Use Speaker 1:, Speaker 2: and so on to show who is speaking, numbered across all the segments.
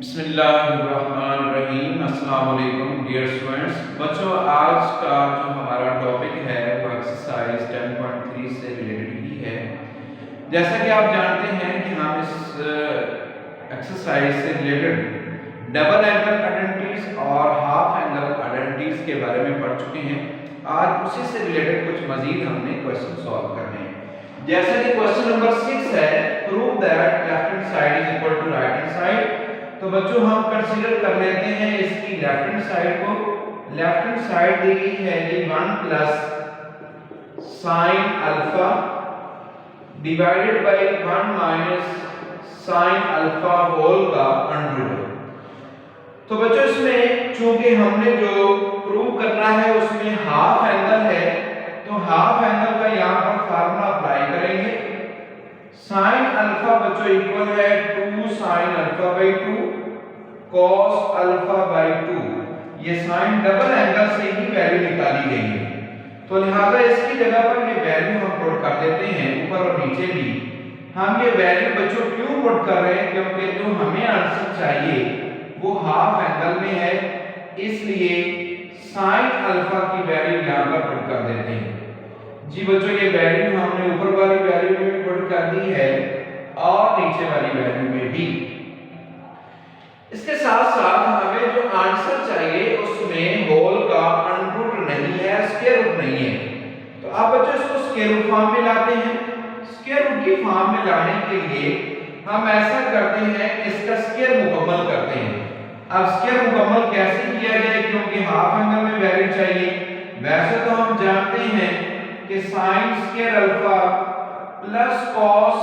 Speaker 1: बिस्मिल्लाहिर्रहमानिर्रहीम अस्सलाम वालेकुम डियर स्टूडेंट्स। बच्चों, आज का जो हमारा टॉपिक है वो एक्सरसाइज 10.3 से रिलेटेड ही है। जैसा कि आप जानते हैं कि हम इस एक्सरसाइज से रिलेटेड डबल एंगल आइडेंटिटीज और हाफ एंगल आइडेंटिटीज के बारे में पढ़ चुके हैं। आज उसी से रिलेटेड कुछ मजीद हमने क्वेश्चन सॉल्व करने हैं। जैसा कि क्वेश्चन नंबर 6 है, prove that left hand side is equal to right hand side. तो बच्चों, हम कंसीडर कर लेते हैं इसकी लेफ्ट हैंड साइड को। लेफ्ट हैंड साइड दी गई है कि 1 plus sine alpha divided by 1 minus sine alpha whole का अंडर रूट। तो बच्चों, इसमें चूंकि हमने जो प्रूव करना है उसमें हाफ एंगल है, तो हाफ एंगल का यहां पर फार्मूला अप्लाई करेंगे। साइन अल्फा बच्चों इक्वल है 2 sign alpha by 2 cos alpha by 2। ये साइन डबल एंगल से ही वैल्यू निकाली गई है, तो लिहाजा इसकी जगह पर ये वैल्यू हम पुट कर देते हैं ऊपर और नीचे भी। हम ये वैल्यू बच्चों क्यों पुट कर रहे हैं? क्योंकि जो हमें आंसर चाहिए वो हाफ एंगल में है, इसलिए साइन अल्फा की वैल्यू यहां पर पुट कर देते हैं। जी बच्चों, ये वैल्यू हमने ऊपर वाली वैल्यू में भी पुट कर दी है और नीचे वाली वैल्यू में भी। इसके साथ साथ हमें जो आंसर चाहिए उसमें होल का अंडर रूट नहीं है, स्क्वायर रूट नहीं है। तो आप बच्चों इसको स्क्वायर रूट फॉर्म में लाते हैं। स्क्वायर रूट की फॉर्म में लाने के लिए हम ऐसा करते हैं, इसका स्क्वायर मुकम्मल करते हैं। अब स्क्वायर मुकम्मल कैसे किया जाए, क्योंकि हाफ एंगल में वैल्यू चाहिए। वैसे तो हम जानते हैं कि sine square alpha plus cos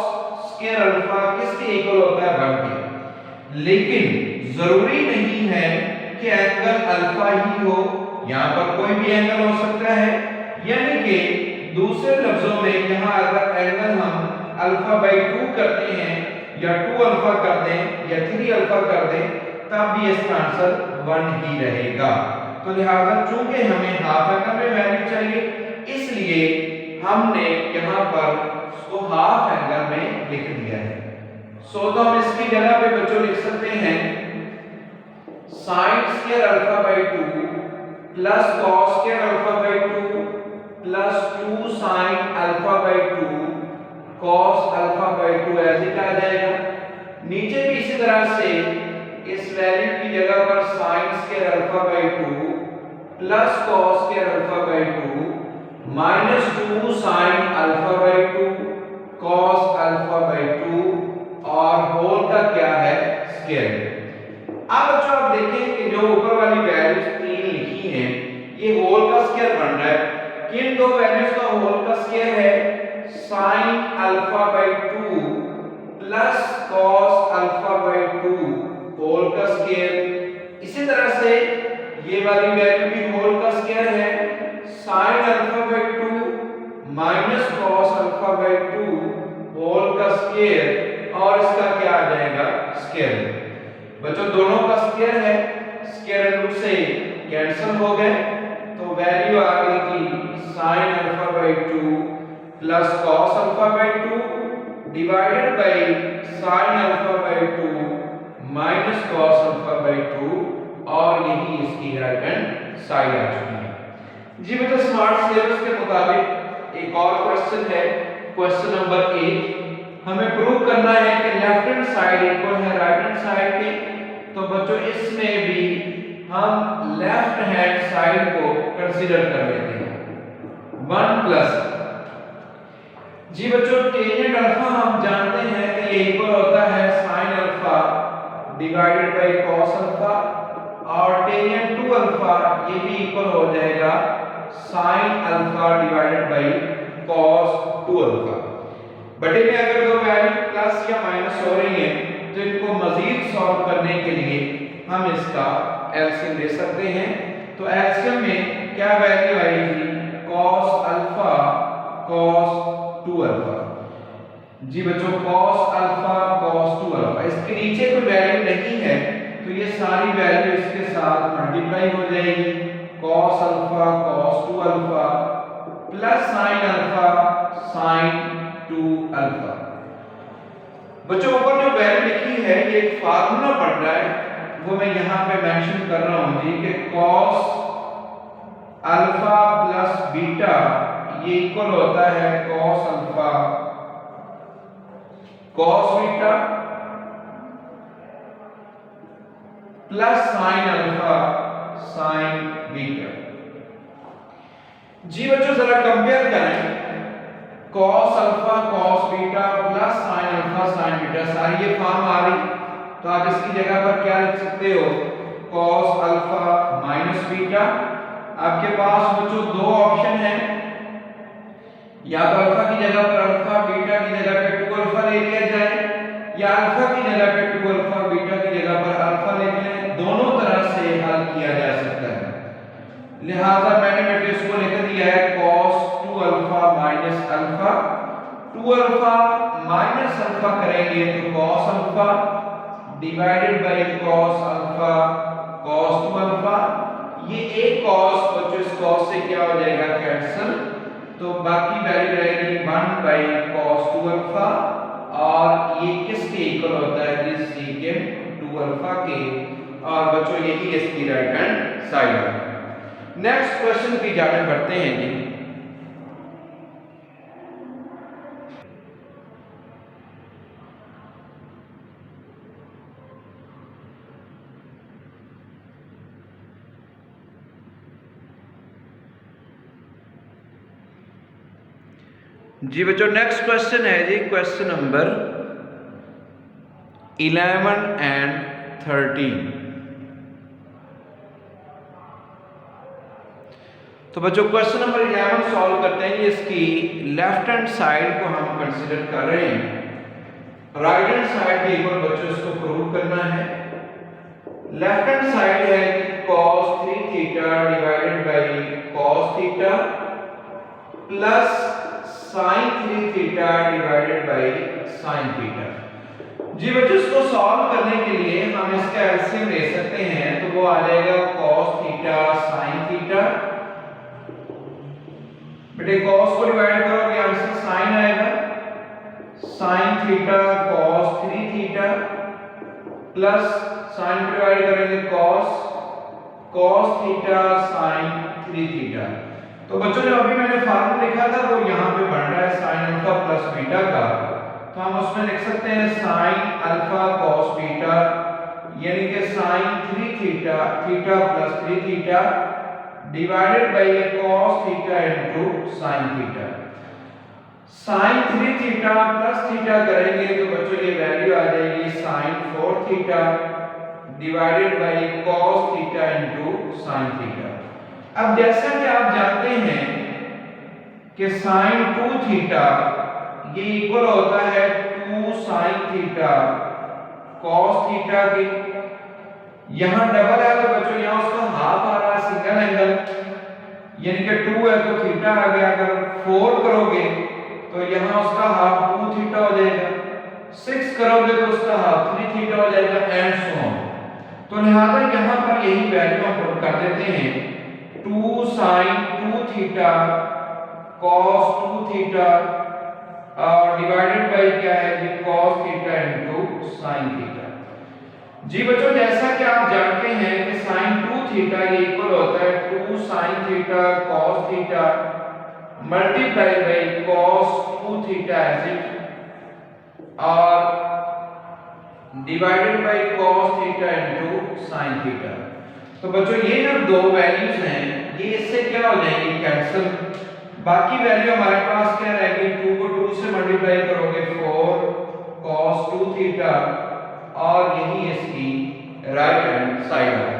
Speaker 1: square alpha किसके इक्वल होता है? 1 के। लेकिन जरूरी नहीं है कि एंगल अल्फा ही हो, यहां पर कोई भी एंगल हो सकता है। यानी कि दूसरे लफ्जों में यहां अगर एंगल हम अल्फा बाई 2 करते हैं या 2 अल्फा कर दें या 3 अल्फा कर दें, तब भी इसका आंसर 1 ही रहेगा। तो लिहाजा चूंकि हमें हाफ एंगल में वैल्यू चाहिए, इसलिए हमने यहां पर उसको हाफ एंगल में लिख दिया है। तो हम इसकी जगह पे बच्चों लिख सकते हैं sine square alpha by 2 plus cos square alpha by 2 plus 2 sign alpha by 2 cos alpha by 2 ऐसे क्या आ जाएगा। नीचे भी इसी तरह से इस वैल्यू की जगह पर sine square alpha by 2 plus cos square alpha by 2 minus 2 sign alpha by 2 cos alpha by 2 और होल का क्या है? स्क्वायर। अब बच्चों आप देखें कि जो ऊपर वाली वैल्यूज 3 लिखी हैं, ये होल का स्क्वायर बन रहा है। किन दो वैल्यूज का होल का स्क्वायर है? Sine alpha by 2 plus cos alpha by 2 whole का स्क्वायर। इसी तरह से ये वाली वैल्यू भी होल का स्क्वायर है, sine alpha by 2 minus cos alpha by 2 whole का स्क्वायर, और इसका क्या आ जाएगा? स्क्वायर। बच्चों दोनों का स्क्वायर है, स्क्वायर रूट से कैंसिल हो गए, तो वैल्यू आ गई कि sign alpha by 2 plus cos alpha by 2 divided by sine alpha by 2 minus cos alpha by 2, और यही इसकी राइट हैंड साइड आ चुकी है। जी बच्चों, स्मार्ट सिलेबस के मुताबिक एक और क्वेश्चन है, क्वेश्चन नंबर 8। हमें प्रूव करना है कि लेफ्ट हैंड साइड इक्वल है राइट हैंड साइड के। तो बच्चों इसमें भी हम लेफ्ट हैंड साइड को कंसीडर कर लेते हैं। 1 प्लस, जी बच्चों टेंजेंट अल्फा हम जानते हैं कि ये इक्वल होता है sine alpha divided by cos alpha, और टेंजेंट 2 अल्फा ये भी इक्वल हो जाएगा sign alpha divided by cos 2 alpha. बटे में अगर दो वैल्यू प्लस या माइनस हो रही है, तो इनको मजीद सॉल्व करने के लिए हम इसका एलसीएम ले सकते हैं। तो एलसीएम में क्या वैल्यू आएगी? cos alpha cos 2 alpha. जी बच्चों, cos अल्फा cos 2 अल्फा, इसके नीचे कोई वैल्यू नहीं है, तो ये सारी वैल्यू इसके साथ मल्टीप्लाई हो जाएगी। cos alpha cos 2 alpha plus sin alpha sin 2 alpha. बच्चों ऊपर जो वैल्यू लिखी है ये एक फार्मूला बन रहा है वो मैं यहाँ पे मेंशन कर रहा हूँ जी कि cos अल्फा प्लस बीटा ये इक्वल होता है cos alpha cos beta plus sin alpha sin beta. जी बच्चों जरा कंपेयर करें cos alpha cos beta plus sin alpha sin beta, सारी ये फॉर्म आ रही तो आप इसकी जगह पर क्या लिख सकते हो cos अल्फा माइनस बीटा। आपके पास बच्चों दो ऑप्शन हैं, या तो अल्फा की जगह पर अल्फा बीटा की जगह पे 2 अल्फा ले लिया जाए, या अल्फा की जगह पे 2 अल्फा बीटा की जगह पर अल्फा ले लें। दोनों तरह से हल किया जा सकता है, लिहाजा मैंने बेटे इसको लिख दिया है cos 2 alpha minus alpha. 2 alpha minus alpha करेंगे तो cos alpha divided by cos alpha cos 2 alpha. ये एक cos बच्चों इस cos से क्या हो जाएगा कैंसिल, तो बाकी वैल्यू रहेगी 1 बाय cos 2 अल्फा, और ये किसके इक्वल होता है जी secant 2 अल्फा के, और बच्चों यही इसकी राइट हैंड साइड है। नेक्स्ट क्वेश्चन की जाने बढ़ते हैं जी। जी बच्चों नेक्स्ट क्वेश्चन है जी क्वेश्चन नंबर 11 एंड 13। तो बच्चों क्वेश्चन नंबर 11 सॉल्व करते हैं। इसकी लेफ्ट हैंड साइड को हम कंसीडर कर रहे हैं, राइट हैंड साइड के इक्वल बच्चों इसको प्रूव करना है। लेफ्ट हैंड साइड है कि cos 3 theta divided by cos theta plus sin 3 theta divided by sin theta. जी बच्चों इसको सॉल्व करने के लिए हम इसका एलसीएम ले सकते हैं, तो वो आ जाएगा cos थीटा sin थीटा। बेटे cos को डिवाइड करोगे आंसर sin आएगा, sin theta cos 3 theta plus sin को डिवाइड करेंगे cos थीटा sin 3 थीटा। तो बच्चों जो अभी मैंने फार्मूला लिखा था वो यहाँ पे बन रहा है sin अल्फा प्लस बीटा का, तो हम उसमें लिख सकते हैं sin अल्फा cos बीटा, यानी कि sin 3 theta theta plus 3 theta divided by cos theta into sin theta. sin 3 theta plus theta करेंगे तो बच्चों ये वैल्यू आ जाएगी sin 4 theta divided by cos theta into sin theta. अब जैसा कि आप जानते हैं कि sin 2 थीटा ये इक्वल होता है 2 sin थीटा cos थीटा के, यहां डबल है तो बच्चों यहां उसका हाफ आ रहा है सिंगल एंगल, यानी कि 2 है तो थीटा आ गया। अगर 4 करोगे तो यहां उसका हाफ 2 थीटा हो जाएगा, 6 करोगे तो उसका हाफ 3 थीटा हो जाएगा एंड सो ऑन। तो लिहाजा यहां पर यही वैल्यू हम पुट कर देते हैं 2 sin 2 थीटा cos 2 थीटा और डिवाइडेड बाय क्या है जी cos theta into sin theta. जी बच्चों जैसा कि आप जानते हैं कि sin 2 थीटा ये इक्वल होता है 2 sin theta cos theta multiply by cos 2 theta as it और divided by cos theta into sin theta. तो बच्चों ये जो दो वैल्यूज हैं ये इससे क्या हो जाएंगी कैंसिल, बाकी वैल्यू हमारे पास क्या रहेगी 2 को 2 से मल्टीप्लाई करोगे 4 cos 2 थीटा और यही इसकी राइट हैंड साइड है।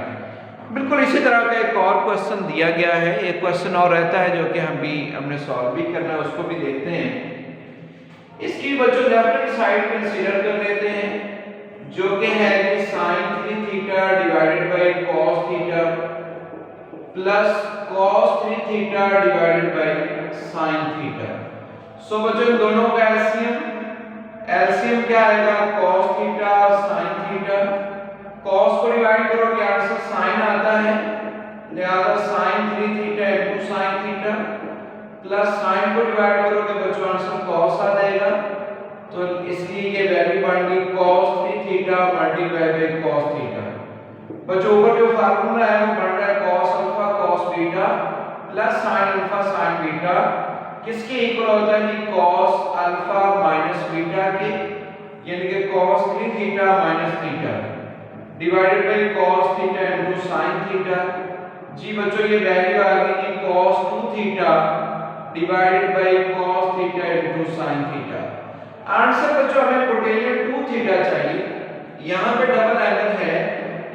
Speaker 1: बिल्कुल इसी तरह का एक और क्वेश्चन दिया गया है, एक क्वेश्चन और रहता है जो कि हमने सॉल्व भी करना है, उसको भी देखते हैं। इसकी बच्चों लेफ्ट हैंड साइड कंसीडर कर लेते हैं जो कि है कि sin 3 theta divided by cos theta plus cos 3 theta divided by sin theta. So बच्चों दोनों का एलसीएम क्या आएगा cos theta sin theta, cos को डिवाइड करोगे आंसर sin आता है, लिहाजा sin 3 theta into sin theta plus sin को डिवाइड करोगे बच्चों आंसर cos आ जाएगा, तो इसकी ये वैल्यू बन गई cos 3 theta multiply by cos theta. बच्चों ऊपर जो फार्मूला है वो बन रहा है cos alpha cos beta plus sin alpha sin beta किसके इक्वल होता है कि cos अल्फा माइनस बीटा के, यानी कि cos 3 theta minus theta divided by cos theta into sin theta. जी बच्चों ये वैल्यू आ गई कि cos 2 theta divided by cos theta into sin theta. Answer बच्चों हमें कोटेलियन 2 थीटा चाहिए। यहां पे डबल एंगल है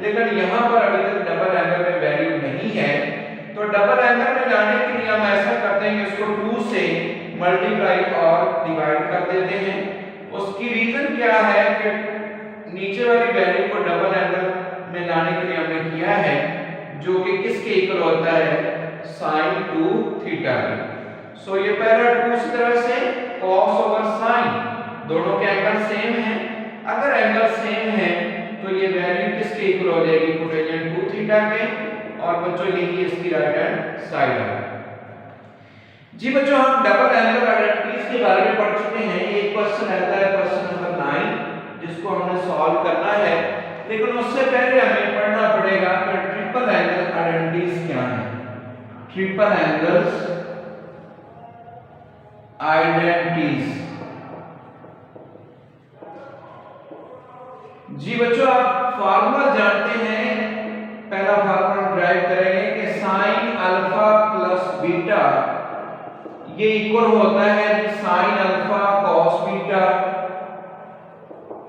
Speaker 1: लेकिन यहां पर अभी तक डबल एंगल में वैल्यू नहीं है, तो डबल एंगल में लाने के लिए हम ऐसा करते हैं कि इसको 2 से मल्टीप्लाई और डिवाइड कर देते हैं। उसकी रीजन क्या है कि नीचे वाली वैल्यू को डबल एंगल में लाने के लिए हमने किया है जो कि किसके इक्वल होता है sin 2 थीटा के। सो ये पहला 2 इस तरह से cos ओवर sin, दोनों के एंगल सेम हैं। अगर एंगल सेम है तो ये वैल्यू किसके इक्वल हो जाएगी कोटेलियन 2 थीटा के, और बच्चों यही इसकी राइट हैंड साइड है। जी बच्चों हम डबल एंगल आइडेंटिटीज के बारे में पढ़ चुके हैं। ये एक क्वेश्चन रहता है क्वेश्चन नंबर 9 जिसको हमने सॉल्व करना है, लेकिन उससे पहले हमें पढ़ना पड़ेगा कि ट्रिपल एंगल आइडेंटिटीज क्या है। Triple angles identities. जी बच्चों आप फार्मूला जानते हैं, पहला फार्मूला ड्राइव करेंगे कि sin अल्फा प्लस बीटा ये इक्वल होता है कि sin alpha cos beta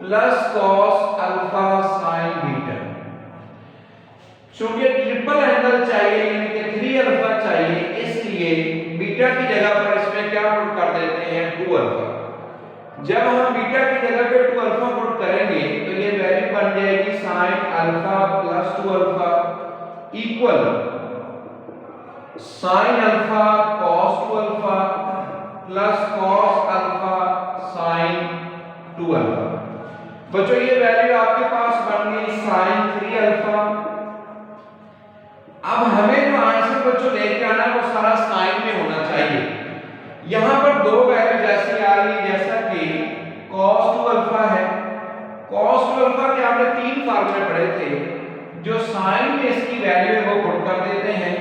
Speaker 1: plus cos alpha sin beta. चूंकि ट्रिपल एंगल चाहिए यानी कि 3 अल्फा चाहिए, इसलिए बीटा की जगह पर इसमें क्या पुट कर देते हैं 2 अल्फा। जब हम बीटा की जगह पे 2 अल्फा पुट करेंगे तो ये वैल्यू बन जाएगी sin alpha plus 2 alpha equal sin alpha cos 2 alpha plus cos alpha sin 2 alpha. बच्चों ये वैल्यू आपके पास बन गई sin 3 अल्फा। अब हमें जो आंसर बच्चों लेके आना है वो सारा साइन में होना चाहिए। यहां पर दो वैल्यू जैसी आ रही है जैसा कि cos 2 अल्फा है। cos 2 अल्फा के आपने 3 फार्मूले पढ़े थे, जो साइन में इसकी वैल्यू है वो पुट कर देते हैं।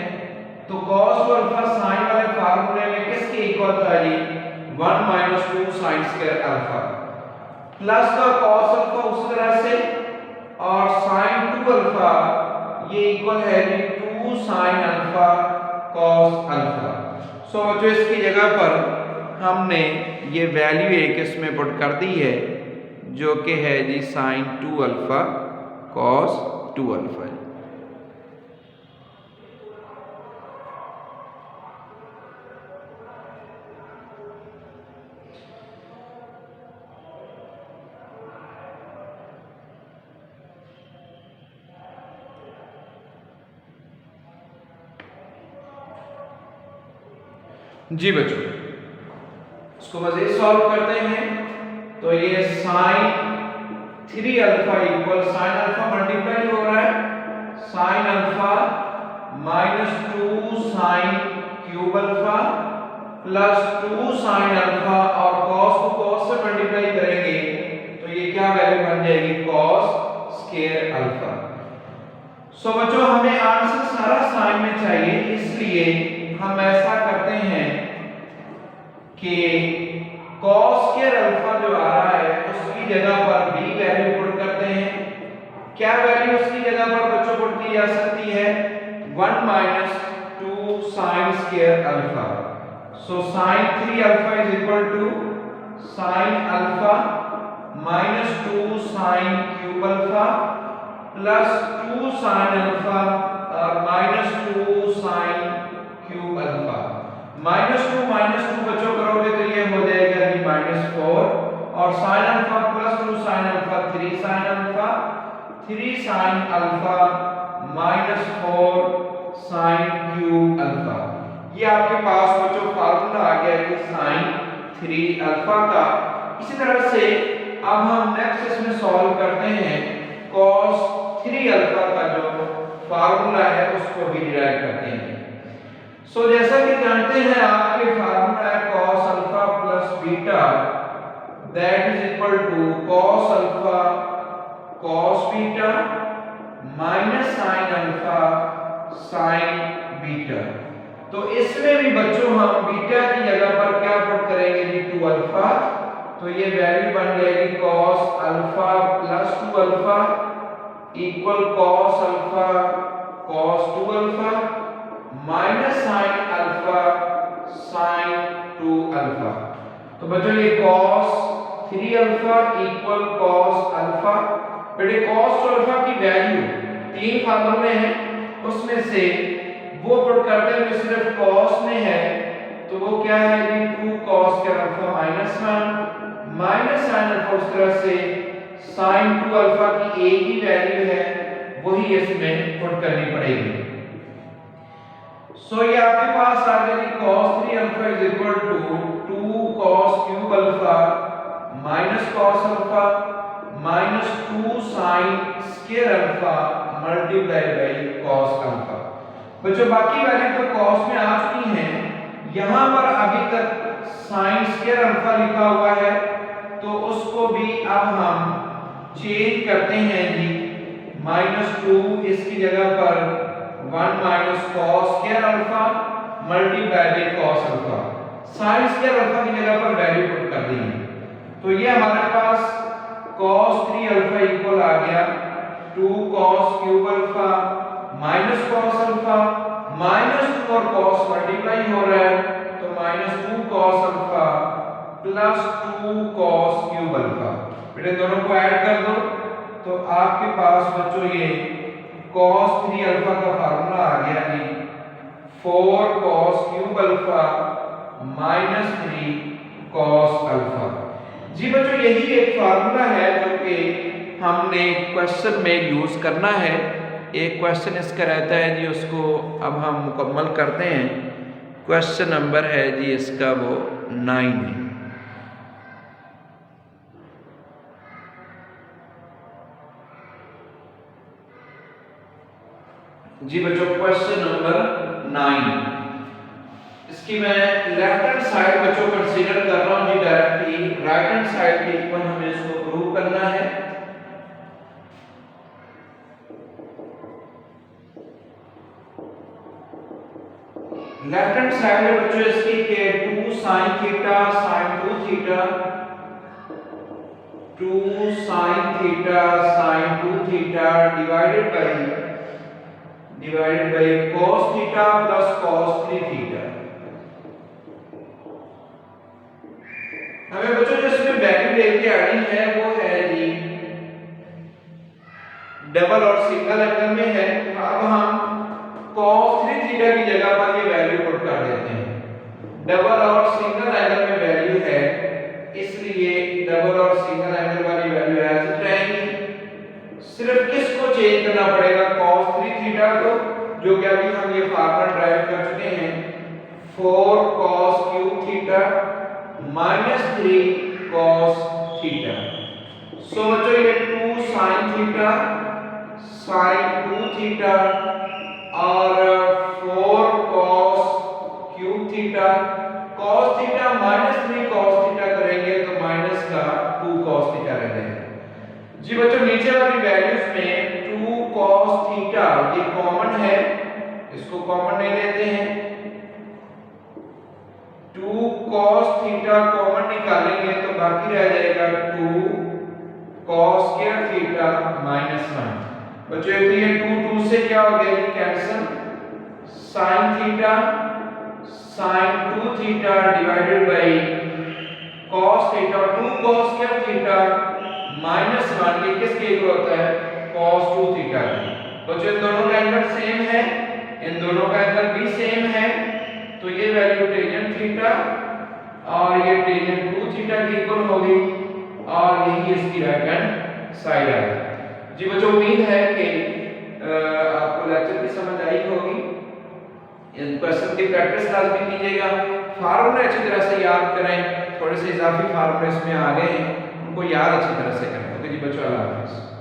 Speaker 1: तो cos 2 अल्फा साइन वाले फार्मूले में किसके इक्वल था जी 1 - 2 sin स्क्वायर अल्फा प्लस का cos अल्फा उस तरह से, और sin 2 अल्फा ये इक्वल है जी 2 sin अल्फा cos अल्फा। सो जो इसकी जगह पर हमने ये वैल्यू एक इसमें पुट कर दी है जो कि है जी sin 2 अल्फा cos 2 अल्फा। जी बच्चों इसको मज़ीद सॉल्व करते हैं। तो ये sin 3 alpha equal sin alpha multiply हो रहा है sin alpha -2 sin cube alpha plus 2 sin alpha, और cos को cos से मल्टीप्लाई करेंगे तो ये क्या वैल्यू बन जाएगी cos स्क्वायर अल्फा। सो बच्चों हमें आंसर सारा साइन में चाहिए, इसलिए हम ऐसा करते हैं कि cos स्क्वायर अल्फा जो आ रहा है उसकी जगह पर b वैल्यू पुट करते हैं। क्या वैल्यू उसकी जगह पर बच्चों पुट की जा सकती है 1 - 2 sin square alpha. So sin 3 alpha is equal to sin alpha -2 sin cube alpha plus 2 sin alpha और -2 sin क्यूब अल्फा। -2 बच्चों करोगे तो ये हो जाएगा जी -4, और sin alpha plus 2 sin alpha 3 sin alpha 3 sin alpha -4 sin cube alpha. ये आपके पास बच्चों फार्मूला आ गया कि sin 3 अल्फा का। इसी तरह से अब हम नेक्स्ट इसमें सॉल्व करते हैं cos 3 अल्फा का जो फार्मूला है उसको भी डिराइव करते हैं। सो जैसा कि जानते हैं आपके फार्मूला है cos alpha plus beta that is equal to cos alpha cos beta minus sine alpha sine beta. तो इसमें भी बच्चों हम बीटा की जगह पर क्या पुट करेंगे जी 2 अल्फा। तो ये वैल्यू बन जाएगी cos alpha plus 2 alpha equal cos alpha cos 2 alpha minus sine alpha sign 2 alpha. तो बच्चों ये cos 3 alpha equal cos alpha. बेटे cos 2 अल्फा की वैल्यू 3 फार्मूले हैं, उसमें से वो पुट करते हैं जो सिर्फ cos में है। तो वो क्या है कि 2 cos के alpha minus 1 minus sine alpha. उस तरह से साइन 2 अल्फा की एक ही वैल्यू है, वही इसमें पुट करनी पड़ेगी। सो ये आपके पास आ गया कि cos 3 alpha is equal to 2 cos cube alpha minus cos alpha minus 2 sin square alpha multiply by cos alpha. बच्चों बाकी वैल्यू तो cos में आ चुकी हैं, यहां पर अभी तक sin स्क्वायर अल्फा लिखा हुआ है, तो उसको भी अब हम चेंज करते हैं जी -2 इसकी जगह पर 1 minus cos square alpha multiply by cos alpha. sin square alpha की जगह पर वैल्यू पुट कर देंगे। तो ये हमारे पास cos 3 अल्फा इक्वल आ गया 2 cos cube alpha minus cos alpha minus 2 और cos मल्टीप्लाई हो रहा है, तो -2 cos alpha plus 2 cos cube alpha. बेटे दोनों को ऐड कर दो तो आपके पास बच्चों ये cos 3 अल्फा का फार्मूला आ गया जी 4 cos cube alpha minus 3 cos alpha. जी बच्चों यही एक फार्मूला है जो कि हमने क्वेश्चन में यूज करना है। एक क्वेश्चन इसका रहता है जी, उसको अब हम मुकम्मल करते हैं। क्वेश्चन नंबर है जी इसका वो 9 है। जी बच्चों क्वेश्चन नंबर 9, इसकी मैं लेफ्ट हैंड साइड बच्चों कंसीडर कर रहा हूं जी डायरेक्टली। राइट हैंड साइड के इक्वल हमें इसको प्रूव करना है। लेफ्ट हैंड साइड में बच्चों इसकी के 2 sin theta sin 2 theta 2 sin theta sin 2 theta divided by cos theta plus cos 3 theta. हमें बच्चों जो इसमें वैल्यू लेके आनी है वो है जी डबल और सिंगल एंगल में है। अब हम cos 3 थीटा की जगह पर ये वैल्यू पुट कर देते हैं। डबल और सिंगल एंगल में वैल्यू है, इसलिए डबल और सिंगल एंगल वाली वैल्यू ऐसे रहेगी। सिर्फ किसको चेंज करना पड़ेगा cos 3 थीटा को, जो कि अभी हम ये फार्मूला ड्राइव कर चुके हैं 4 cos cube theta minus 3 cos theta. So बच्चों ये 2 sin थीटा sin 2 थीटा और 4 cos cube theta cos theta minus 3 cos theta करेंगे तो माइनस का 2 cos थीटा रह जाएगा। जी बच्चों नीचे वाली वैल्यूज में 2 cos थीटा ये कॉमन है, इसको कॉमन नहीं लेते हैं। 2 cos थीटा कॉमन निकालेंगे तो बाकी रह जाएगा 2 cos स्क्वायर थीटा माइनस 1। बच्चों ये 2 से क्या हो गया cancel. sin theta sin 2 theta divided by cos theta 2 cos square theta minus 1 ये किसके इक्वल होता है cos 2 थीटा। बच्चों इन दोनों का एंगल सेम है, इन दोनों का एंगल भी सेम है, तो ये वैल्यू टेंजेंट थीटा और ये टेंजेंट 2 थीटा की इक्वल होगी और यही इसकी राइट हैंड साइड आ गई। जी बच्चों उम्मीद है कि आपको लेक्चर की समझ आई होगी। इन क्वेश्चन की प्रैक्टिस लाजमी कीजिएगा। फार्मूले अच्छी तरह से याद करें, थोड़े से इजाफी फार्मूले इसमें आ गए हैं, उनको याद अच्छी तरह से करें। ओके जी बच्चों, अल्लाह हाफिज़।